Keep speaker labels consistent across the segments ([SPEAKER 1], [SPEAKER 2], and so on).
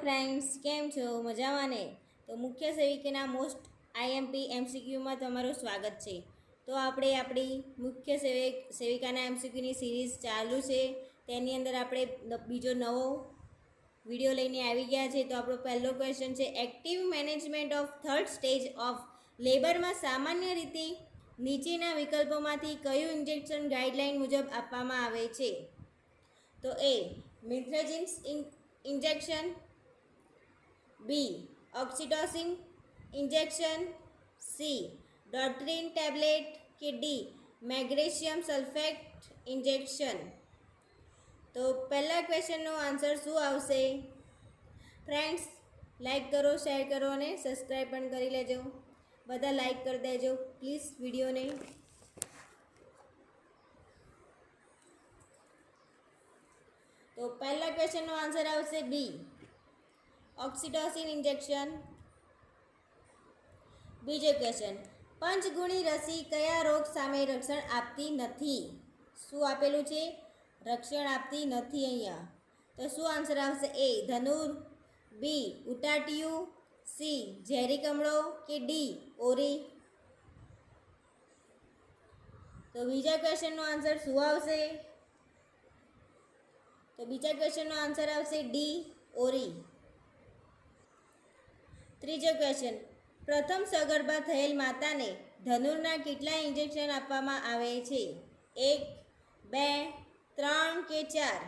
[SPEAKER 1] Friends, કેમ છો? મજામાં ને? તો મુખ્ય સેવિકાના મોસ્ટ આઈએમપી એમસીક્યુમાં તમારું સ્વાગત છે. તો આપણે આપણી મુખ્ય સેવિકાના એમસીક્યુની સિરીઝ ચાલુ છે. તેની અંદર આપણે બીજો નવો વિડીયો લઈને આવી ગયા છે. તો આપણો પહેલો ક્વેશ્ચન છે, active management of third stage of લેબરમાં સામાન્ય રીતે નીચેના વિકલ્પોમાંથી કયું ઇન્જેક્શન ગાઈડલાઇન મુજબ આપવામાં આવે છે? તો એ મિથ્રેજિન્સ ઇન્જેક્શન, બી ઓક્સિટોસિન ઇન્જેક્શન, સી ડોટ્રીન ટેબ્લેટ કે ડી મેગ્નેશિયમ સલ્ફેટ ઇન્જેક્શન. તો પહેલા ક્વેશ્ચનનો આન્સર શું આવશે? ફ્રેન્ડ્સ, લાઈક કરો, શેર કરો અને સબસ્ક્રાઈબ પણ કરી લેજો. બધા લાઈક કરી દેજો પ્લીઝ વિડીયોને. તો પહેલા ક્વેશ્ચનનો આન્સર આવશે બી ઓક્સિટોસિન ઇન્જેક્શન. બીજો ક્વેશ્ચન, પંચગુણી રસી કયા રોગ સામે રક્ષણ આપતી નથી? શું આપેલું છે? રક્ષણ આપતી નથી અહીંયા. તો શું આન્સર આવશે? એ ધનુર, બી ઉટાટિયું, સી ઝેરી કમળો કે ડી ઓરી. તો બીજા ક્વેશ્ચનનો આન્સર શું આવશે? તો બીજા ક્વેશ્ચનનો આન્સર આવશે ડી ઓરી. ત્રીજો ક્વેશ્ચન, પ્રથમ સગર્ભા થયેલ માતાને ધનુરના કેટલા ઇન્જેક્શન આપવામાં આવે છે? 1, 2, 3 કે 4?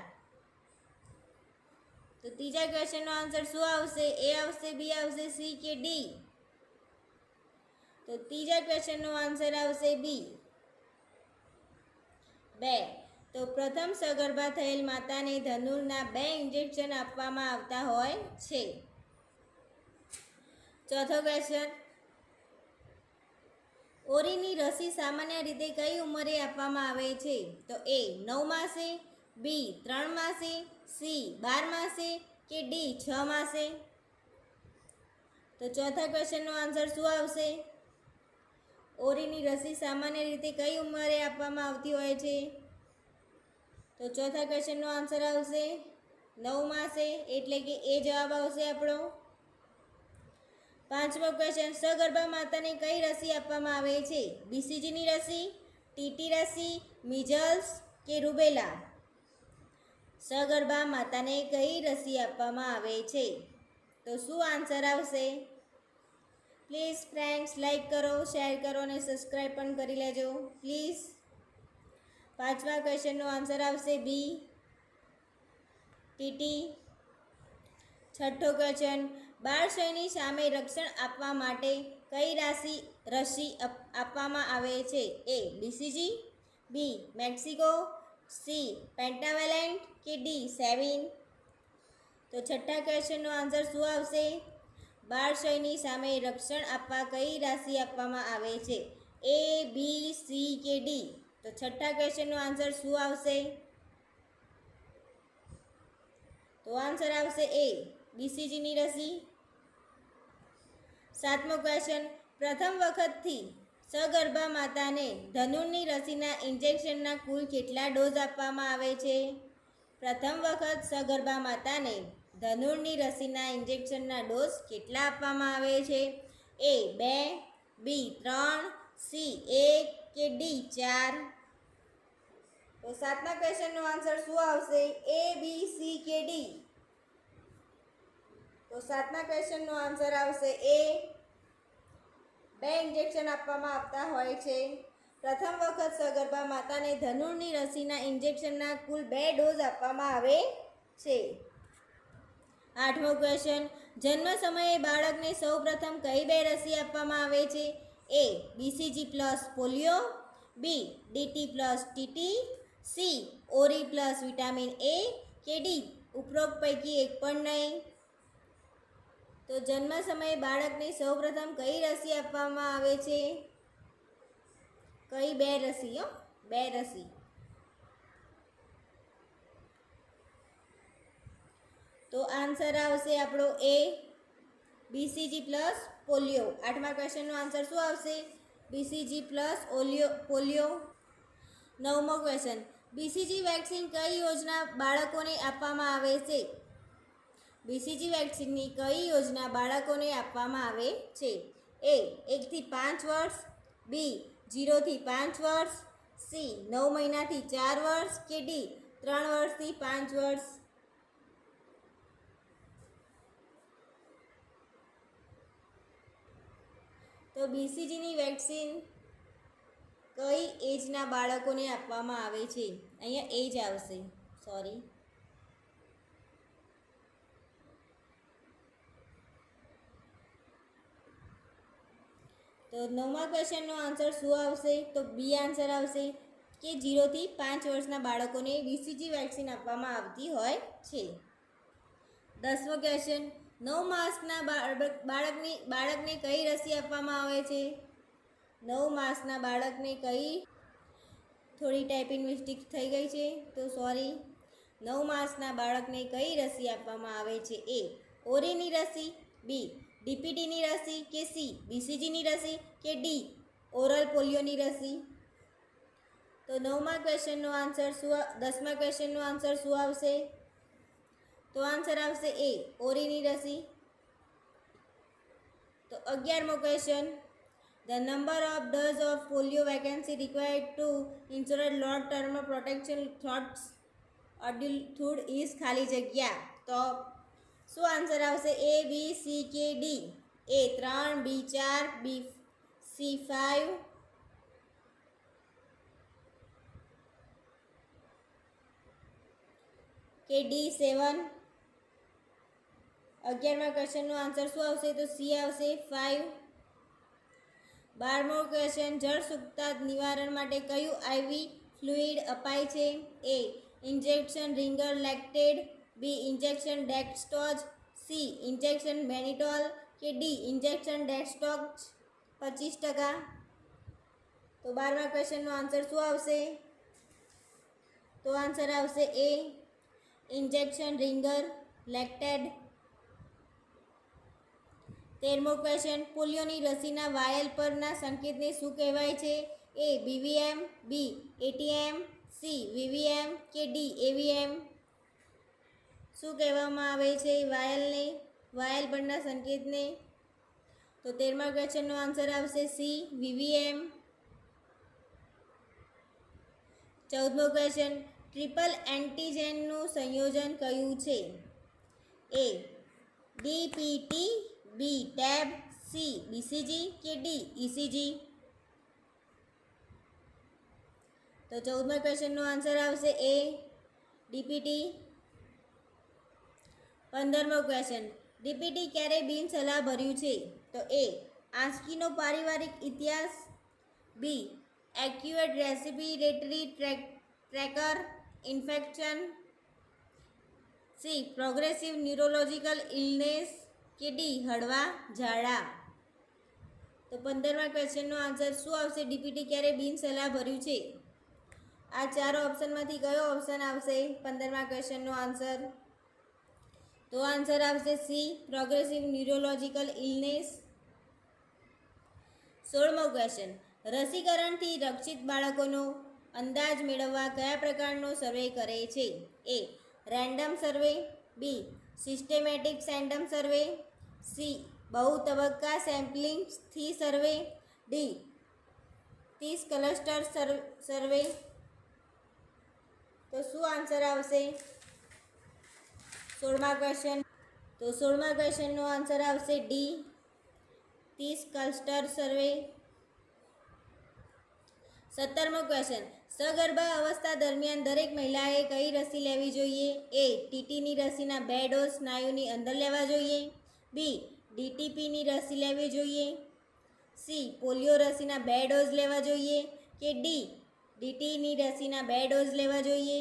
[SPEAKER 1] તો ત્રીજા ક્વેશ્ચનનો આન્સર શું આવશે? એ આવશે, બી આવશે, સી કે ડી? તો ત્રીજા ક્વેશ્ચનનો આન્સર આવશે બી 2. તો પ્રથમ સગર્ભા થયેલ માતાને ધનુરના 2 ઇન્જેક્શન આપવામાં આવતા હોય છે. ચોથો ક્વેશ્ચન, ઓરીની રસી સામાન્ય રીતે કઈ ઉંમરે આપવામાં આવે છે? તો એ 9 માસે, બી 3 માસે, સી 12 માસે કે ડી 6 માસે? તો ચોથા ક્વેશ્ચનનો આન્સર શું આવશે? ઓરીની રસી સામાન્ય રીતે કઈ ઉંમરે આપવામાં આવતી હોય છે? તો ચોથા ક્વેશ્ચનનો આન્સર આવશે 9 માસે, એટલે કે એ જવાબ આવશે આપણો. પાંચમો ક્વેશ્ચન, સગર્ભા માતાને કઈ રસી આપવામાં આવે છે? બીસીજીની રસી, ટીટી રસી, મિઝલ્સ કે રૂબેલા? સગર્ભા માતાને કઈ રસી આપવામાં આવે છે? તો શું આન્સર આવશે? પ્લીઝ ફ્રેન્ડ્સ, લાઈક કરો, શેર કરો અને સબસ્ક્રાઈબ પણ કરી લેજો પ્લીઝ. પાંચમા ક્વેશ્ચનનો આન્સર આવશે બી ટીટી. છઠ્ઠો ક્વેશ્ચન, બાળશયની સામે રક્ષણ આપવા માટે કઈ રસી આપવામાં આવે છે? A BCG, B Mexico, C pentavalent કે ડી સેવિન? તો છઠ્ઠા ક્વેશ્ચનનો આન્સર શું આવશે? બાળશયની સામે રક્ષણ આપવા કઈ રસી આપવામાં આવે છે? એ, બી, સી કે ડી? તો છઠ્ઠા ક્વેશ્ચનનો આન્સર શું આવશે? તો આન્સર આવશે એ બીસીજીની રસી. સાતમો ક્વેશ્ચન, પ્રથમ વખતથી સગર્ભા માતાને ધનુરની રસીના ઇન્જેક્શનના કુલ કેટલા ડોઝ આપવામાં આવે છે? પ્રથમ વખત સગર્ભા માતાને ધનુરની રસીના ઇન્જેક્શનના ડોઝ કેટલા આપવામાં આવે છે? એ 2, બી 3, સી 1 કે ડી 4? તો સાતમા ક્વેશ્ચનનો આન્સર શું આવશે? એ, બી, સી કે ડી? તો સાતમા ક્વેશ્ચનનો આન્સર આવશે એ 2 ઇન્જેક્શન આપવામાં આવતા હોય છે. પ્રથમ વખત સગર્ભા માતાને ધનુરની રસીના ઇન્જેક્શનના કુલ 2 ડોઝ આપવામાં આવે છે. આઠમો ક્વેશ્ચન, જન્મ સમયે બાળકને સૌપ્રથમ કઈ 2 રસી આપવામાં આવે છે? A BCG plus polio, B DT plus TT, C ઓરી પ્લસ વિટામિન એ કે ડી ઉપરોક્ત પૈકી એક પણ નહીં? તો જન્મ સમયે બાળકને સૌપ્રથમ કઈ રસી આપવામાં આવે છે? કઈ 2 રસી? 2 રસી. તો આન્સર આવશે આપણો એ બીસીજી પ્લસ પોલિયો. આઠમા ક્વેશ્ચનનો આન્સર શું આવશે? BCG plus polio. નવમો ક્વેશ્ચન, બીસીજી વેક્સિન કઈ યોજના બાળકોને આપવામાં આવે છે? બીસીજી વેક્સિનની કઈ યોજના બાળકોને આપવામાં આવે છે? એ 1 થી 5 વર્ષ, બી 0 થી 5 વર્ષ, સી 9 મહિનાથી 4 વર્ષ કે ડી 3 વર્ષથી 5 વર્ષ? તો બીસીજીની વેક્સિન કઈ એજના બાળકોને આપવામાં આવે છે? અહીંયા એજ આવશે, સોરી. તો 9મા ક્વેશ્ચનનો આન્સર શું આવશે? તો બી આન્સર આવશે કે 0 થી 5 વર્ષના બાળકોને બીસીજી વેક્સિન આપવામાં આવતી હોય છે. 10મો ક્વેશ્ચન, 9 માસના બાળકને કઈ રસી આપવામાં આવે છે? 9 માસના બાળકને કઈ, થોડી ટાઈપિંગ મિસ્ટેક થઈ ગઈ છે તો સોરી. 9 માસના બાળકને કઈ રસી આપવામાં આવે છે? એ ઓરીની રસી, બી ડીપીટીની રસી કે સી બીસીજીની રસી કે ડી ઓરલ પોલિયોની રસી? તો 9મા ક્વેશ્ચનનો આન્સર શું, 10મા ક્વેશ્ચનનો આન્સર શું આવશે? તો આન્સર આવશે એ ઓરીની રસી. તો 11મો question, the number of dose of polio vacancy required to insure long term protection thoughts adulthood is ખાલી જગ્યા. તો શું આન્સર આવશે? એ બી સી કે D? A 3, B 4, B C 5 કે ડી 7? 11મા ક્વેશ્ચનનો આન્સર શું આવશે? તો સી આવશે 5. 12મો ક્વેશ્ચન, જળ સૂકતા નિવારણ માટે કયું આઈવી ફ્લુઇડ અપાય છે? એ ઇન્જેક્શન રિંગર લેક્ટેડ, બી ઇન્જેક્શન ડેક્સ્ટોજ, સી ઇન્જેક્શન બેનિટોલ કે ડી ઇન્જેક્શન ડેક્સ્ટોજ 25%? તો 12મા ક્વેશ્ચનનો આન્સર શું આવશે? તો આન્સર આવશે એ ઇન્જેક્શન રિંગર લેક્ટેડ. 13મો ક્વેશ્ચન, પોલિયોની રસીના વાયલ પરના સંકેતને શું કહેવાય છે? એ બીવીએમ, બી એટીએમ, સી વીવીએમ કે ડી એવીએમ? શું કહેવામાં આવે છે વાયલને, વાયલ પરના સંકેતને? તો 13મા ક્વેશ્ચનનો આન્સર આવશે સી વીવીએમ. 14મો ક્વેશ્ચન, ટ્રિપલ એન્ટીજેનનું સંયોજન કયું છે? A DPT, B tab, C BCG કે ડી ઇસીજી? તો 14મા ક્વેશ્ચનનો આન્સર આવશે એ ડીપીટી. 15મો ક્વેશ્ચન, ડીપીટી ક્યારે બિનસલાહ ભર્યું છે? તો એ આંચકીનો પારિવારિક ઇતિહાસ, B acute respiratory tracker infection, C progressive neurological illness કે ડી હળવા ઝાડા? તો 15મા ક્વેશ્ચનનો આન્સર શું આવશે? ડીપીટી ક્યારે બિનસલાહ ભર્યું છે? આ ચાર ઓપ્શનમાંથી કયો ઓપ્શન આવશે 15મા ક્વેશ્ચનનો આન્સર? તો આન્સર આવશે સી પ્રોગ્રેસિવ ન્યુરોલોજિકલ ઇલનેસ. 16મો ક્વેશ્ચન, રસીકરણથી રક્ષિત બાળકોનો અંદાજ મેળવવા કયા પ્રકારનો સર્વે કરે છે? A random survey, B systematic random survey, C બહુ તબક્કા સેમ્પલિંગથી સર્વે, ડી 30 ક્લસ્ટર સર્વે? તો શું આન્સર આવશે 16મા ક્વેશ્ચન? તો 16મા ક્વેશ્ચનનો આન્સર આવશે ડી 30 ક્લસ્ટર સર્વે. 17મો ક્વેશ્ચન, સગર્ભા અવસ્થા દરમિયાન દરેક મહિલાએ કઈ રસી લેવી જોઈએ? એ ટીટીની રસીના 2 ડોઝ સ્નાયુની અંદર લેવા જોઈએ, બી ડીટીપીની રસી લેવી જોઈએ, સી પોલિયો રસીના 2 ડોઝ લેવા જોઈએ કે ડી ડીટીની રસીના 2 ડોઝ લેવા જોઈએ?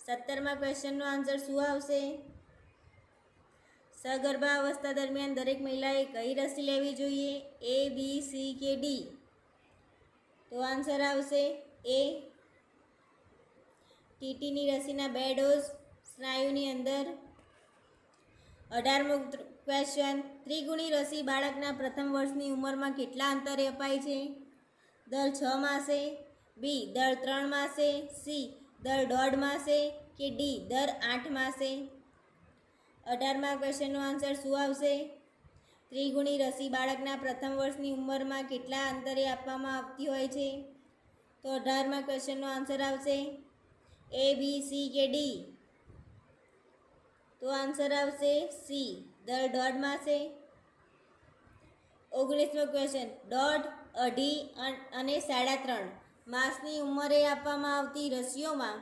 [SPEAKER 1] 17મા ક્વેશ્ચનનો આન્સર શું આવશે? સગર્ભા અવસ્થા દરમિયાન દરેક મહિલાએ કઈ રસી લેવી જોઈએ? એ બી સી કે ડી? તો આન્સર આવશે એ ટીટીની રસીના 2 ડોઝ સ્નાયુની અંદર. 18મો ક્વેશ્ચન, ત્રિગુણી રસી બાળકના પ્રથમ વર્ષની ઉંમરમાં કેટલા અંતરે અપાય છે? દર 6 માસે, બી દર 3 માસે, સી દર 1.5 માસે કે ડી દર 8 માસે? 18મા ક્વેશ્ચનનો આન્સર શું આવશે? ત્રિગુણી રસી બાળકના પ્રથમ વર્ષની ઉંમરમાં કેટલા અંતરે આપવામાં આવતી હોય છે? તો 18મા ક્વેશ્ચનનો આન્સર આવશે એ, બી, સી કે ડી? તો આન્સર આવશે સી, દર 1.5 માસે. 19મો ક્વેશ્ચન, 1.5, 2.5 અને 3.5 માસની ઉંમરે આપવામાં આવતી રસીઓમાં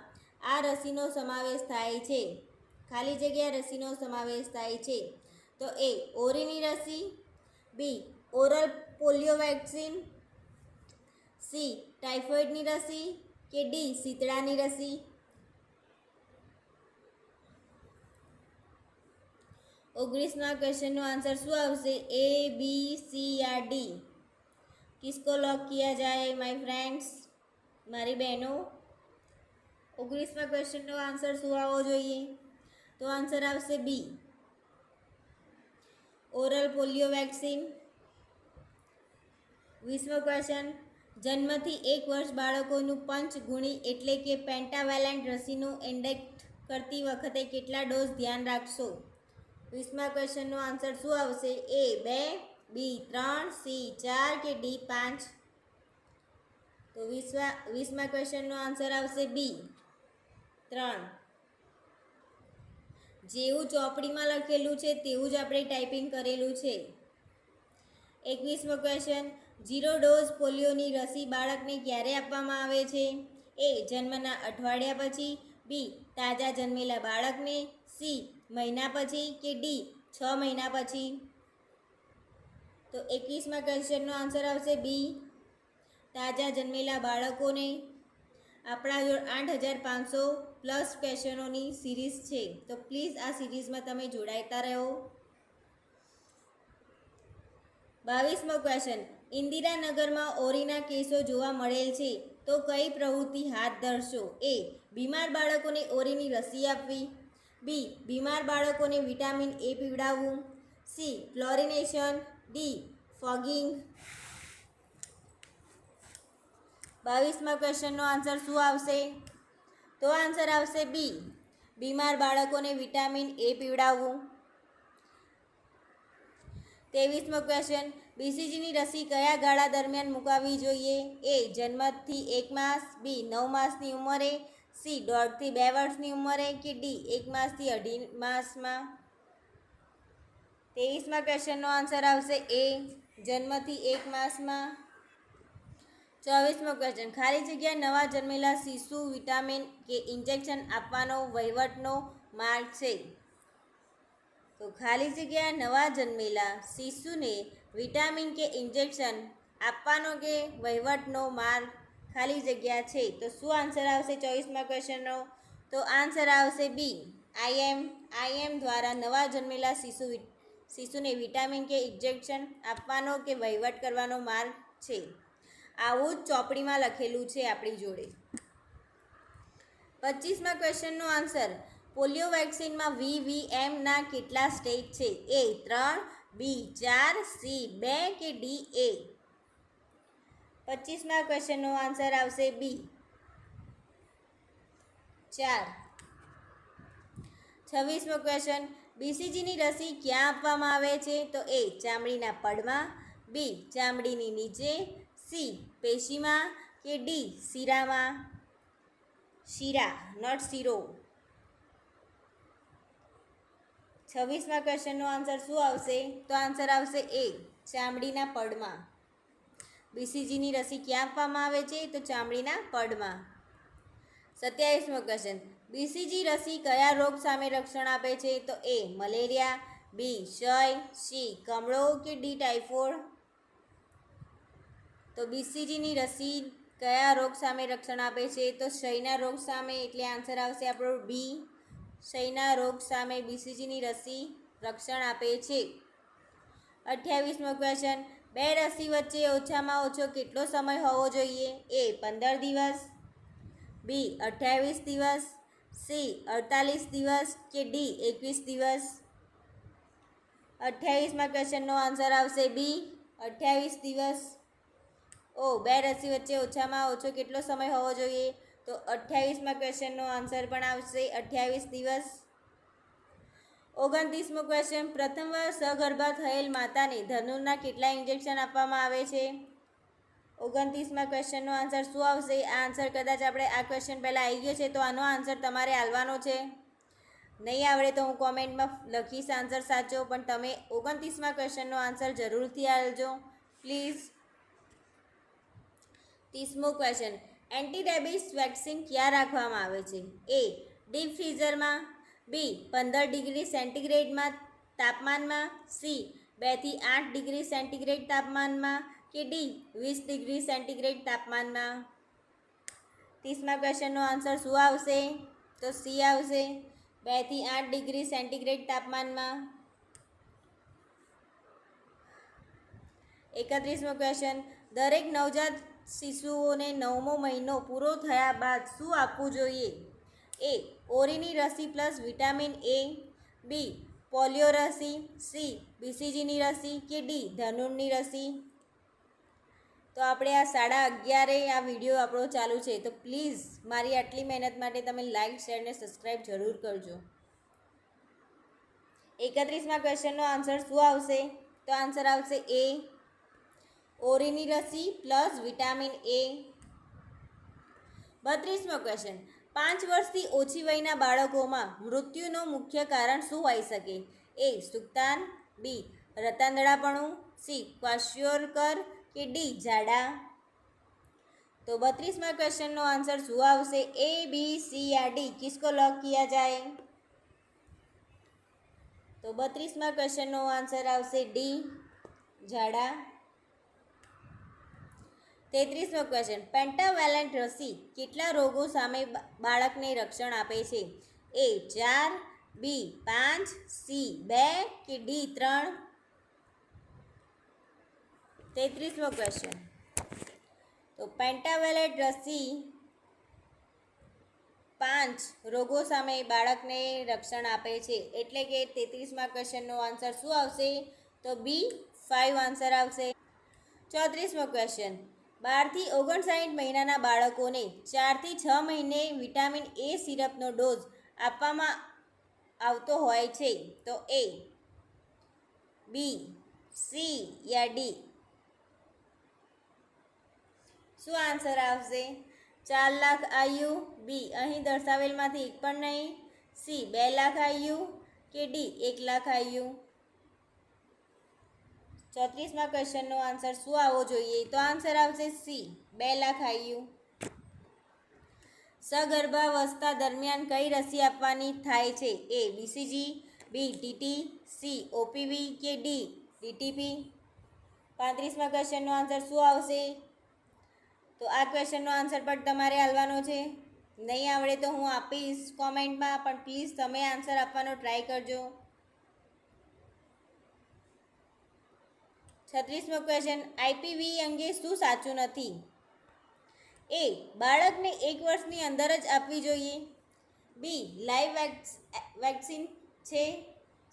[SPEAKER 1] આ રસીનો સમાવેશ થાય છે. ખાલી જગ્યા રસીનો સમાવેશ થાય છે. તો એ ઓરીની રસી, બી ઓરલ પોલિયો વેક્સિન, સી ટાઇફોઇડની રસી કે ડી શીતળાની રસી? 19મા क्वेश्चन आंसर શું આવશે? ए, बी, सी या डी? किसको लॉक किया जाए माय फ्रेंड्स, મારી બહેનો? 19મા ક્વેશ્ચનનો આન્સર શું આવવો જોઈએ? તો આન્સર આવશે બી, ઓરલ પોલિયો વેક્સિન. 20મો ક્વેશ્ચન, જન્મથી 1 વર્ષ બાળકોનું પંચગુણી એટલે કે પેન્ટાવેલેન્ટ રસીનું ઇન્જેક્ટ કરતી વખતે કેટલા ડોઝ ધ્યાન રાખશો? 20મા ક્વેશ્ચનનો આન્સર શું આવશે? એ 2, બી 3, સી 4 કે ડી 5? તો 20મા ક્વેશ્ચનનો આન્સર આવશે બી 3. જેવું ચોપડીમાં લખેલું છે તેવું જ આપણે ટાઈપિંગ કરેલું છે. 21મો ક્વેશ્ચન, 0 ડોઝ પોલિયોની રસી બાળકને ક્યારે આપવામાં આવે છે? એ જન્મના અઠવાડિયા પછી, બી તાજા જન્મેલા બાળકને, સી મહિના પછી કે ડી 6 મહિના પછી? તો 21મા ક્વેશ્ચનનો આન્સર આવશે બી, તાજા જન્મેલા બાળકોને. આપણા જોડે 8500+ ક્વેશ્ચનોની સિરીઝ છે, તો પ્લીઝ આ સિરીઝમાં તમે જોડાતા રહો. 22મો ક્વેશ્ચન, ઇન્દિરાનગરમાં ઓરીના કેસો જોવા મળેલ છે તો કઈ પ્રવૃત્તિ હાથ ધરશો? એ બીમાર બાળકોને ઓરીની રસી આપવી, બી બીમાર બાળકોને વિટામિન એ પીવડાવવું, સી ફ્લોરિનેશન, ડી ફોગિંગ? 22મા ક્વેશ્ચનનો આન્સર શું આવશે? તો આન્સર આવશે બી, બીમાર બાળકોને વિટામિન એ પીવડાવવું. 23મો ક્વેશ્ચન, બીસીજીની રસી કયા ગાળા દરમિયાન મુકાવવી જોઈએ? એ જન્મથી 1 માસ, બી 9 માસની ઉંમરે, સી 1.5 થી 2 વર્ષની ઉંમરે કે ડી 1 માસથી 2.5 માસમાં? 23મા ક્વેશ્ચનનો આન્સર આવશે એ, જન્મથી 1 માસમાં. 24મો ક્વેશ્ચન, ખાલી જગ્યા નવા જન્મેલા શિશુ વિટામિન કે ઇન્જેક્શન આપવાનો વહીવટનો માર્ગ છે? તો ખાલી જગ્યા નવા જન્મેલા શિશુને વિટામિન કે ઇન્જેક્શન આપવાનો કે વહીવટનો માર્ગ ખાલી જગ્યા છે. તો શું આન્સર આવશે 24મા ક્વેશ્ચનનો? તો આન્સર આવશે બી, આઈએમ દ્વારા નવા જન્મેલા શિશુને વિટામિન કે ઇન્જેક્શન આપવાનો કે વહીવટ કરવાનો માર્ગ છે. આવું જ ચોપડીમાં લખેલું છે આપણી જોડે. 25મા ક્વેશ્ચનનો આન્સર, પોલિયો વેક્સિનમાં VVMના કેટલા સ્ટેજ છે? એ 3, બી 4, સી 2 કે ડી 1? 25મા ક્વેશ્ચનનો આન્સર આવશે બી 4. 26મો ક્વેશ્ચન, બીસીજીની રસી ક્યાં આપવામાં આવે છે? તો એ ચામડીના પડમાં, બી ચામડીની નીચે, સી પેશીમાં કે ડી શીરામાં? શીરા, નોટ શીરો. 26મા ક્વેશ્ચનનો આન્સર શું આવશે? તો આન્સર આવશે એ, ચામડીના પડમાં. બીસીજીની રસી ક્યાં આપવામાં આવે છે? તો ચામડીના પડમાં. 27મો ક્વેશ્ચન, બીસીજી રસી કયા રોગ સામે રક્ષણ આપે છે? તો એ મલેરિયા, બી ક્ષય, સી કમળો કે ડી ટાઇફોઇડ? તો બીસીજીની રસી કયા રોગ સામે રક્ષણ આપે છે? તો ક્ષયના રોગ સામે, એટલે આન્સર આવશે આપણો બી, ક્ષયના રોગ સામે બીસીજીની રસી રક્ષણ આપે છે. 28મો ક્વેશ્ચન, બે રસી વચ્ચે ઓછામાં ઓછો કેટલો સમય હોવો જોઈએ? એ 15 દિવસ, બી 28 દિવસ, સી 48 દિવસ કે ડી 21 દિવસ? 28મા ક્વેશ્ચનનો આન્સર આવશે બી, 28 દિવસ. બે રસી વચ્ચે ઓછામાં ઓછો કેટલો સમય હોવો જોઈએ? તો તો 28મા ક્વેશ્ચનનો આન્સર પણ આવશે 28 દિવસ. 29મો ક્વેશ્ચન, પ્રથમવાર સગર્ભા થયેલ માતાને ધનુરના કેટલા ઇન્જેક્શન આપવામાં આવે છે? 29મા ક્વેશ્ચનનો આન્સર શું આવશે? આ આન્સર કદાચ આપણે આ ક્વેશ્ચન પહેલાં આવી ગયો છે, તો આનો આન્સર તમારે આવવાનો છે. નહીં આવડે તો હું કોમેન્ટમાં લખીશ આન્સર સાચો, પણ તમે 29મા ક્વેશ્ચનનો આન્સર જરૂરથી આપજો પ્લીઝ. 30મો ક્વેશ્ચન, એન્ટી રેબિસ વેક્સિન ક્યાં રાખવામાં આવે છે? એ ડીપ ફ્રીઝરમાં, બી 15 ડિગ્રી સેન્ટીગ્રેડમાં તાપમાનમાં, સી 2 થી 8 ડિગ્રી સેન્ટીગ્રેડ તાપમાનમાં, કે ડી 20 ડિગ્રી સેન્ટીગ્રેડ તાપમાનમાં. 30મા ક્વેશ્ચનનો આન્સર શું આવશે? તો સી આવશે, 2 થી 8 ડિગ્રી સેન્ટીગ્રેડ તાપમાનમાં. 31મો ક્વેશ્ચન, દરેક નવજાત શિશુઓને 9મો મહિનો પૂરો થયા બાદ શું આપવું જોઈએ? એ ઓરીની રસી plus vitamin A, B polio રસી, સી બીસીજીની રસી, કે ડી ધનુરની રસી. તો આપણે આ 11:30 આ વિડીયો આપણો ચાલુ છે, તો પ્લીઝ મારી આટલી મહેનત માટે તમે લાઈક શેર ને સબસ્ક્રાઈબ જરૂર કરજો. 31મા ક્વેશ્ચનનો આન્સર શું આવશે? તો આન્સર આવશે એ ઓરીની રસી પ્લસ વિટામિન એ. 32મો ક્વેશ્ચન, 5 વર્ષથી ઓછી વયના બાળકોમાં મૃત્યુનું મુખ્ય કારણ શું હોઈ શકે? એ સુક્તાન, બી રતાંધળાપણું, સી ક્વાશિયોકર, કે ડી ઝાડા. तो 32वां क्वेश्चन नो आंसर શું આવશે? ए बी सी या डी किसको लॉक किया जाए? तो 32वां क्वेश्चन नो आंसर આવશે डी ઝાડા. 33મો ક્વેશ્ચન, પેન્ટાવેલેન્ટ રસી કેટલા રોગો સામે બાળકને રક્ષણ આપે છે? એ 4, બી 5, સી 2, કે ડી 3. 33મો ક્વેશ્ચન, તો પેન્ટાવેલેન્ટ રસી 5 રોગો સામે બાળકને રક્ષણ આપે છે, એટલે કે 33મા ક્વેશ્ચનનો આન્સર શું આવશે? તો બી 5 આન્સર આવશે. 34મો ક્વેશ્ચન, 12 થી 59 મહિનાના બાળકોને 4 થી 6 મહિને વિટામિન એ સિરપનો ડોઝ આપવામાં આવતો હોય છે, તો એ બી સી યા ડી? શું આન્સર આવશે? 4 લાખ આયુ, બી અહીં દર્શાવેલમાંથી એક પણ નહીં, સી 2 લાખ આયુ, કે ડી 1 લાખ આયુ? 34મા ક્વેશ્ચનનો આન્સર શું આવવો જોઈએ? તો આન્સર આવશે સી 2 લાખ આયુ. સગર્ભાવસ્થા દરમિયાન કઈ રસી આપવાની થાય છે? A BCG, B TT, C OPV, કે ડી ડીટીપી? 35મા ક્વેશ્ચનનો આન્સર શું આવશે? તો આ ક્વેશ્ચનનો આન્સર પણ તમારે આપવાનો છે. નહીં આવડે તો હું આપીશ કોમેન્ટમાં, પણ પ્લીઝ તમે આન્સર આપવાનો ટ્રાય કરજો. 36મો ક્વેશ્ચન, આઈપીવી અંગે શું સાચું નથી? એ બાળકને 1 વર્ષની અંદર જ આપવી જોઈએ, બી લાઈવ વેક્સિન છે,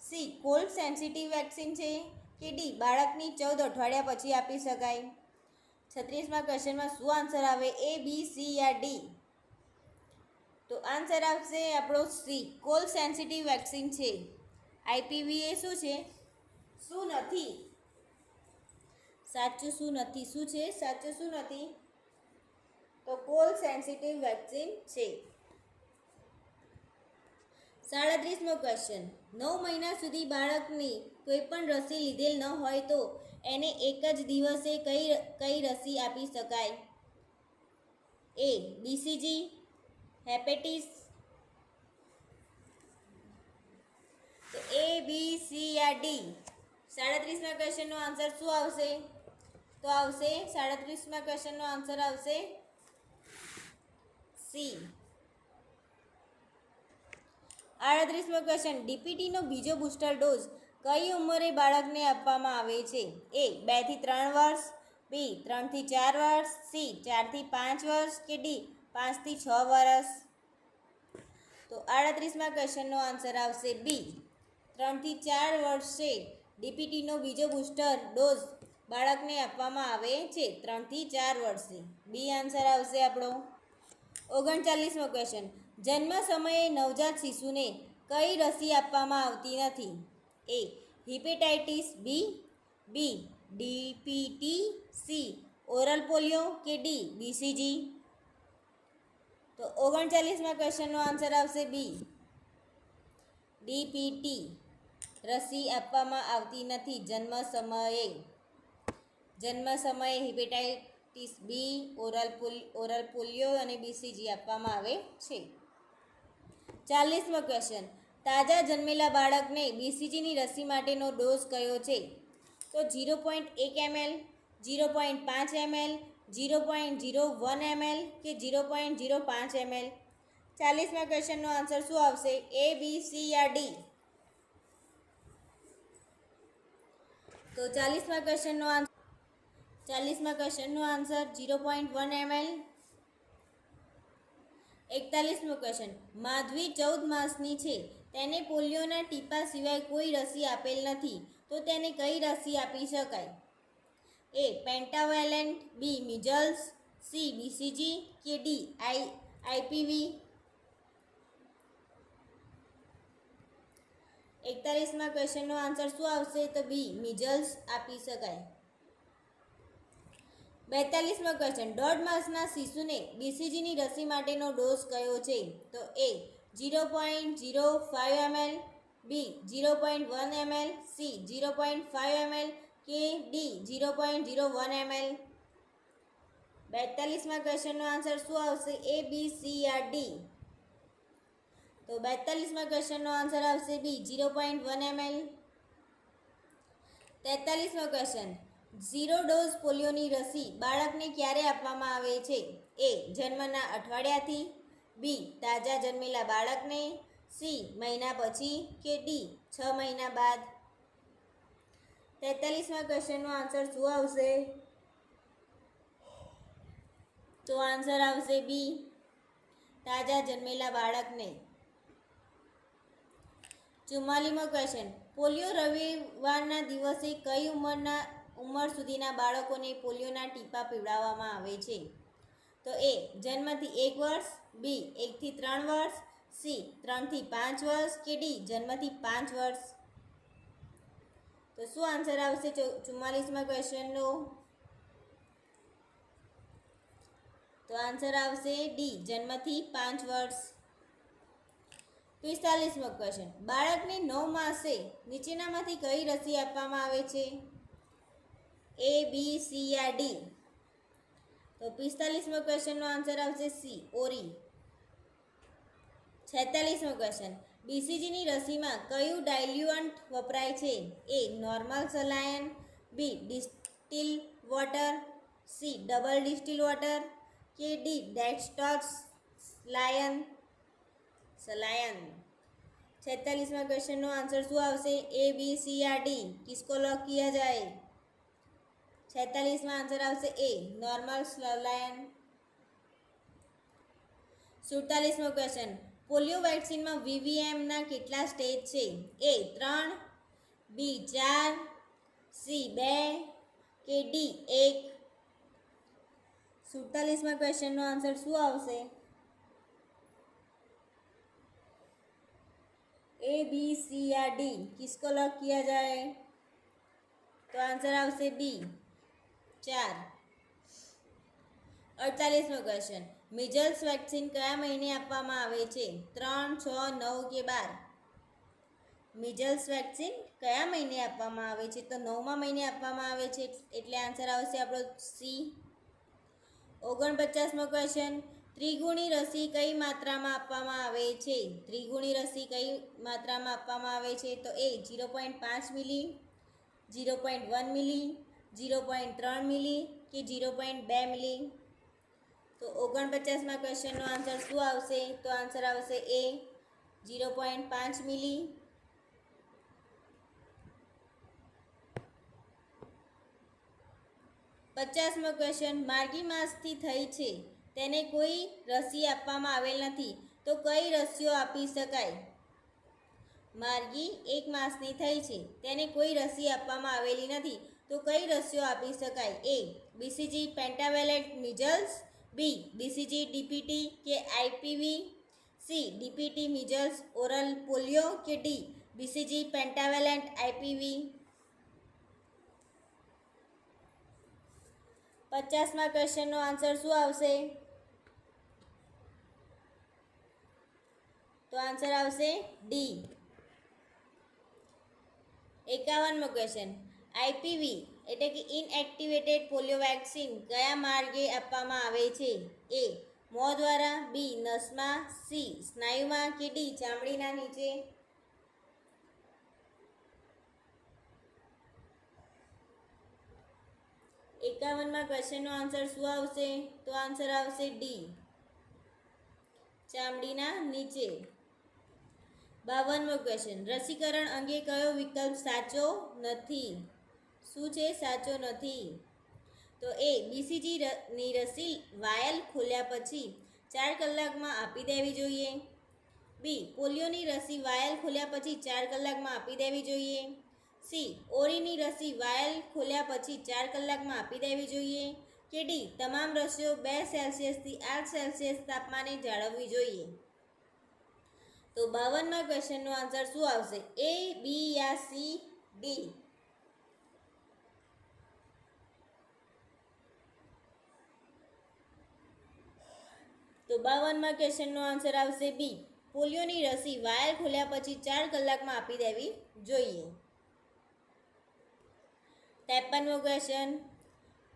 [SPEAKER 1] સી કોલ્ડ સેન્સિટિવ વેક્સિન છે, કે ડી બાળકની 14 અઠવાડિયા પછી આપી શકાય? 36મા ક્વેશ્ચનમાં શું આન્સર આવે? એ બી સી યા ડી? તો આન્સર આવશે આપણો સી કોલ્ડ સેન્સિટિવ વેક્સિન છે. આઈપીવી એ શું છે? શું નથી? સાચું શું નથી? શું છે સાચું શું નથી? તો કોલ્ડ સેન્સિટિવ વેક્સિન છે. 37મો ક્વેશ્ચન, 9 મહિના સુધી બાળકની કોઈ પણ રસી લીધેલ ન હોય તો એને એક જ દિવસે કઈ રસી આપી શકાય? A BCG, હેપેટિસ? તો એ બી સી યા ડી? 37મા ક્વેશ્ચનનો આન્સર શું આવશે? તો આવશે 37મા ક્વેશ્ચનનો આન્સર આવશે સી. 38મો ક્વેશ્ચન, ડીપીટીનો બીજો બૂસ્ટર ડોઝ કઈ ઉંમરે બાળકને આપવામાં આવે છે? એ 2 થી 3 વર્ષ, બી 3 થી 4 વર્ષ, સી 4 થી 5 વર્ષ, કે ડી 5 થી 6 વર્ષ? તો 38મા ક્વેશ્ચનનો આન્સર આવશે બી 3 થી 4 વર્ષે ડીપીટીનો બીજો બૂસ્ટર ડોઝ બાળકને આપવામાં આવે છે, 3 થી 4 વર્ષે. બી આન્સર આવશે આપણો. 39મો ક્વેશ્ચન, જન્મ સમયે નવજાત શિશુને કઈ રસી આપવામાં આવતી નથી? એ હિપેટાઇટિસ બી, બી ડીપીટી, સી ઓરલ પોલિયો કે ડી બીસીજી? તો 39મા ક્વેશ્ચનનો આન્સર આવશે બી ડીપીટી રસી આપવામાં આવતી નથી જન્મ સમયે હિપેટાઇટિસ બી, ઓરલ પોલિયો અને બીસીજી આપવામાં આવે છે. 40મો ક્વેશ્ચન, તાજા જન્મેલા બાળકને બીસીજીની રસી માટેનો ડોઝ કયો છે? તો 0.1 ml, 0.5 ml, 0.01 ml કે 0.05 ml? 40મા ક્વેશ્ચનનો આન્સર શું આવશે? એ, બી, સી યા ડી? તો 40મા ક્વેશ્ચનનો આન્સર 0.1 ml. 41મો ક્વેશ્ચન, માધવી 14 માસની છે, તેને પોલિયોના ટીપા સિવાય કોઈ રસી આપેલ નથી, તો તેને કઈ રસી આપી શકાય? એ પેન્ટાવેલેન્ટ, બી મિઝલ્સ, સી બીસીજી કે ડી આઈપીવી? 41મા ક્વેશ્ચનનો આન્સર શું આવશે? તો બી મિઝલ્સ આપી શકાય. 42મો ક્વેશ્ચન, 1.5 માસના શિશુને બીસીજીની રસી માટેનો ડોઝ કયો છે? તો એ 0.05 ml, બી 0.1 ml, સી 0.5 ml કે ડી 0.01 ml? 42મા ક્વેશ્ચનનો આન્સર શું આવશે? એ, બી, સી યા ડી? તો 42મા ક્વેશ્ચનનો આન્સર આવશે બી 0.1 ml. 43મો ક્વેશ્ચન, 0 ડોઝ પોલિયોની રસી બાળકને ક્યારે આપવામાં આવે છે? એ જન્મના અઠવાડિયાથી, બી તાજા જન્મેલા બાળકને, સી મહિના પછી કે ડી 6 મહિના બાદ? 43મા ક્વેશ્ચનનો આન્સર શું આવશે? તો આન્સર આવશે બી તાજા જન્મેલા બાળકને. 44મો ક્વેશ્ચન, પોલિયો રવિવારના દિવસે કઈ ઉંમર સુધીના બાળકોને પોલિયોના ટીપા પીવડાવવામાં આવે છે? તો એ જન્મથી 1 વર્ષ, બી 1 થી 3 વર્ષ, સી 3 થી 5 વર્ષ કે ડી જન્મથી 5 વર્ષ? તો શું આન્સર આવશે 44મા ક્વેશ્ચનનો? તો આન્સર આવશે ડી જન્મથી 5 વર્ષ. 45મો ક્વેશ્ચન, બાળકને 9 માસે નીચેનામાંથી કઈ રસી આપવામાં આવે છે? એ, બી, સી યા ડી? તો 45મો ક્વેશ્ચનનો આન્સર આવશે સી ઓરી. 46મો ક્વેશ્ચન, બીસીજીની રસીમાં કયું ડાયલ્યુઅન્ટ વપરાય છે? A normal saline, B distil water, C double distil water કે ડી ડેક્સ્ટ્રોઝ સલાયન? 46મા ક્વેશ્ચનનો આન્સર શું આવશે? એ, બી, સી યા ડી? કિસકો લॉक किया जाए? 46માં આન્સર આવશે એ નોર્મલ સલાયન. 47મો ક્વેશ્ચન, પોલિયો વેક્સિનમાં વીવીએમના કેટલા સ્ટેજ છે? એ 3, બી 4, સી 2 કે ડી 1? 47મા ક્વેશ્ચનનો આન્સર શું આવશે? ए, बी, सी या डी? किसको लॉक किया जाए? तो आंसर આવશે બી 4. 48મો ક્વેશ્ચન, મિઝલ્સ વેક્સિન કયા મહિને આપવામાં આવે છે? 3, 6, 9 કે 12? મિઝલ્સ વેક્સિન કયા મહિને આપવામાં આવે છે? તો 9મા મહિને આપવામાં આવે છે, એટલે આન્સર આવશે આપણો સી. 49મો ક્વેશ્ચન, ત્રિગુણી રસી કઈ માત્રામાં આપવામાં આવે છે? ત્રિગુણી રસી કઈ માત્રામાં આપવામાં આવે છે? તો એ 0.5 મિલી, 0.1 મિલી, 0.3 મિલી કે 0.2 મિલી? તો 49મા ક્વેશ્ચનનો આન્સર શું આવશે? તો આન્સર આવશે એ 0.5 મિલી. 50મો ક્વેશ્ચન, માર્ગી માસથી થઈ છે, તેને કોઈ રસી આપવામાં આવેલ નથી, તો કઈ રસીઓ આપી શકાય? માર્ગી 1 માસની થઈ છે, તેને કોઈ રસી આપવામાં આવેલી નથી, તો કઈ રસીઓ આપી શકાય? A BCG pentavalent measles, B BCG DPT કે IPV, C DPT measles oral polio કે ડી બીસીજી પેન્ટાવેલેન્ટ આઈપીવી. 50મા ક્વેશ્ચનનો આન્સર શું આવશે? તો આન્સર આવશે ડી. 51મો ક્વેશ્ચન, આઈપીવી એટલે કે ઇનએક્ટિવેટેડ પોલિયો વેક્સિન કયા માર્ગે આપવામાં આવે છે? એ મોં દ્વારા, બી નસમાં, સી સ્નાયુમાં કે ડી ચામડીના નીચે. 51મા ક્વેશ્ચનનો આન્સર શું આવશે? તો આન્સર આવશે ડી, ચામડીના નીચે. 52મો ક્વેશ્ચન, રસીકરણ અંગે કયો વિકલ્પ સાચો નથી? શું છે સાચો નથી? તો એ બીસીજી ની રસી વાયલ ખોલ્યા પછી 4 કલાકમાં આપી દેવી જોઈએ. બી પોલિયોની રસી વાયલ ખોલ્યા પછી 4 કલાકમાં આપી દેવી જોઈએ. સી ઓરીની રસી વાયલ ખોલ્યા પછી 4 કલાકમાં આપી દેવી જોઈએ કે ડી તમામ રસીઓ 2 સેલ્સિયસથી 8 સેલ્સિયસ તાપમાને જાળવવી જોઈએ. તો 52મા ક્વેશ્ચનનો આન્સર શું આવશે? A, B yeah C, D? તો 52મા ક્વેશ્ચનનો આન્સર આવશે બી, પોલિયોની રસી વાયલ ખોલ્યા પછી 4 કલાકમાં આપી દેવી જોઈએ. 53મો ક્વેશ્ચન,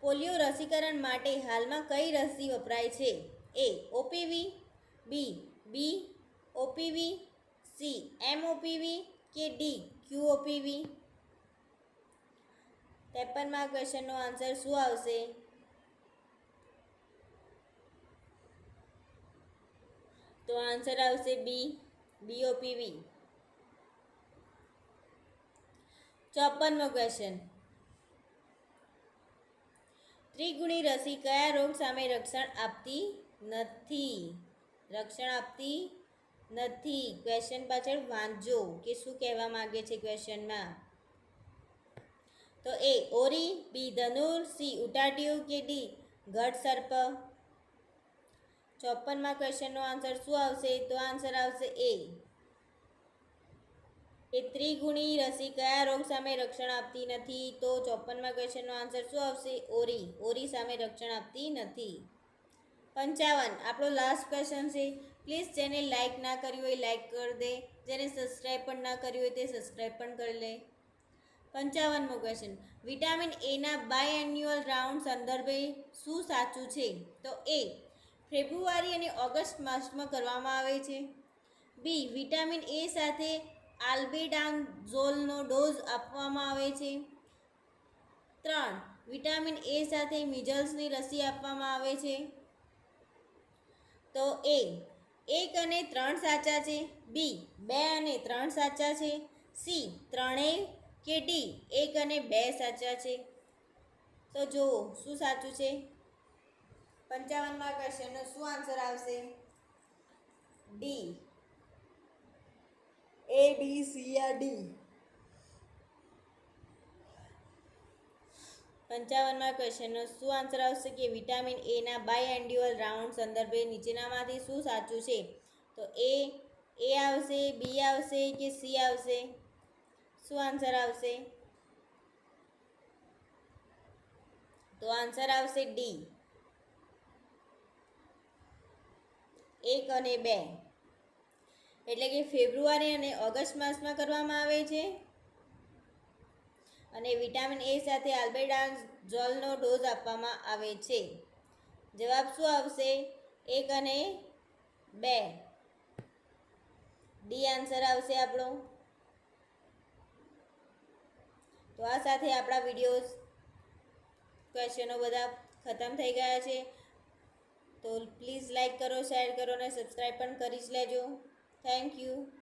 [SPEAKER 1] પોલિયો રસીકરણ માટે હાલમાં કઈ રસી વપરાય છે? એ ઓપીવી, બી ઓપીવી, સી એમઓપીવી કે ડી ક્યુઓપીવી. 53મા ક્વેશ્ચનનો આન્સર શું આવશે? તો આન્સર આવશે બી, બીઓપીવી. 54મો ક્વેશ્ચન, ત્રિગુણી રસી કયા રોગ સામે રક્ષણ આપતી નથી? ક્વેશ્ચન પાછળ વાંચજો કે શું કહેવા માંગે છે ક્વેશ્ચનમાં. તો એ ઓરી, બી ધનુર, સી ઉટાટિયું કે ડી ઘટ સર્પ. 54મા ક્વેશ્ચનનો આન્સર શું આવશે? તો આન્સર આવશે એ ત્રિગુણી રસી કયા રોગ સામે રક્ષણ આપતી નથી? તો 54મા ક્વેશ્ચનનો આન્સર શું આવશે? ઓરી સામે રક્ષણ આપતી નથી. 55 આપણો લાસ્ટ ક્વેશ્ચન છે. પ્લીઝ જેને લાઇક ના કર્યું હોય લાઇક કરી દે, જેને સબસ્ક્રાઈબ પણ ના કર્યું હોય તે સબસ્ક્રાઈબ પણ કરી લે. 55મો ક્વેશ્ચન, વિટામિન એના બાયએન્યુઅલ રાઉન્ડ સંદર્ભે શું સાચું છે? તો એ ફેબ્રુઆરી અને ઓગસ્ટ માસમાં કરવામાં આવે છે. બી વિટામિન એ સાથે આલ્બેન્ડાઝોલનો ડોઝ આપવામાં આવે છે. 3 વિટામિન એ સાથે મિઝલ્સની રસી આપવામાં આવે છે. તો એ 1 અને 3 સાચા છે, બી 2 અને 3 સાચા છે, સી ત્રણેય કે ડી 1 અને 2 સાચા છે. તો જુઓ શું સાચું છે. 55મા ક્વેશ્ચનનો શું આન્સર આવશે? ડી, એ, બી, સી યા ડી? 55મા ક્વેશ્ચનનો શું આન્સર આવશે કે વિટામિન એના બાયએન્યુઅલ રાઉન્ડ સંદર્ભે નીચેનામાંથી શું સાચું છે? તો એ આવશે, બી આવશે કે સી આવશે? શું આન્સર આવશે? તો આન્સર આવશે ડી, 1 અને 2. એટલે કે ફેબ્રુઆરી અને ઓગસ્ટ માસમાં કરવામાં આવે છે અને વિટામિન એ સાથે આલ્બેન્ડાઝોલનો ડોઝ આપવામાં આવે છે. જવાબ શું આવશે? 1 અને 2. ડી આન્સર આવશે આપણો. તો આ સાથે આપણા વિડીયોઝ ક્વેશ્ચનો બધા ખતમ થઈ ગયા છે. તો પ્લીઝ લાઈક કરો, શેર કરો અને સબસ્ક્રાઈબ પણ કરી જ લેજો. Thank you.